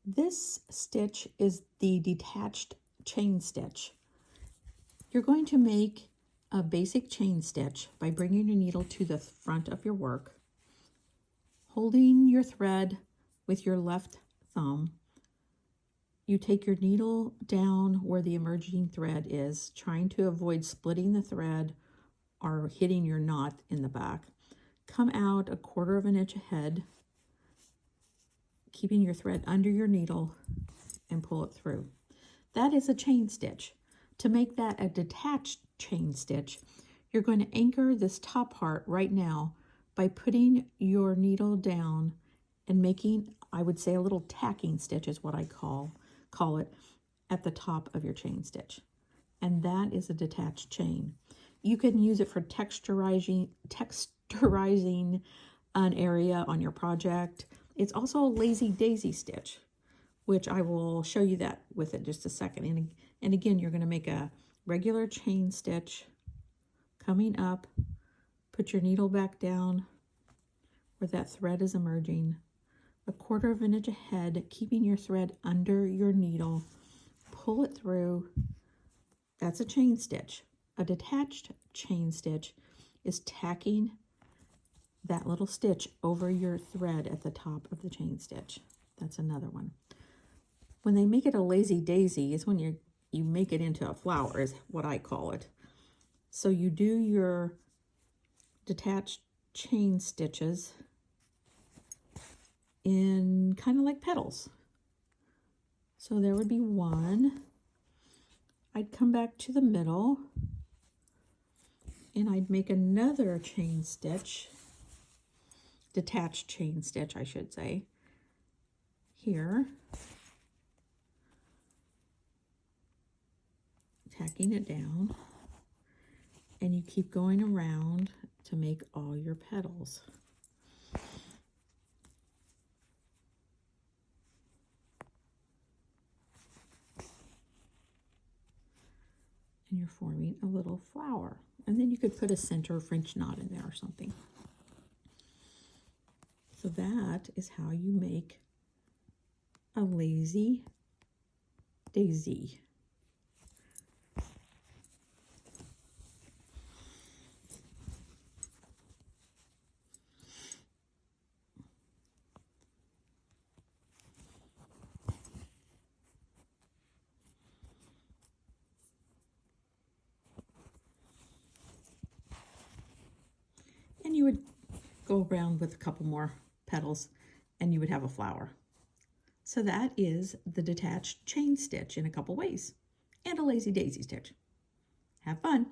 This stitch is the detached chain stitch. You're going to make a basic chain stitch by bringing your needle to the front of your work, holding your thread with your left thumb. You take your needle down where the emerging thread is, trying to avoid splitting the thread or hitting your knot in the back. Come out 1/4 of an inch ahead, keeping your thread under your needle, and pull it through. That is a chain stitch. To make that a detached chain stitch, you're going to anchor this top part right now by putting your needle down and making, I would say, a little tacking stitch is what I call it, at the top of your chain stitch. And that is a detached chain. You can use it for texturizing an area on your project. It's also a lazy daisy stitch, which I will show you that with it just a second. And again, you're going to make a regular chain stitch coming up, put your needle back down where that thread is emerging, 1/4 of an inch ahead, keeping your thread under your needle, pull it through. That's a chain stitch. A detached chain stitch is tacking that little stitch over your thread at the top of the chain stitch. That's another one. When they make it a lazy daisy is when you make it into a flower, is what I call it. So you do your detached chain stitches in kind of like petals. So there would be one. I'd come back to the middle and I'd make another chain stitch, detached chain stitch, I should say, here, tacking it down, and you keep going around to make all your petals. And you're forming a little flower. And then you could put a center French knot in there or something. So that is how you make a lazy daisy. And you would go around with a couple more petals and you would have a flower. So that is the detached chain stitch in a couple ways, and a lazy daisy stitch. Have fun.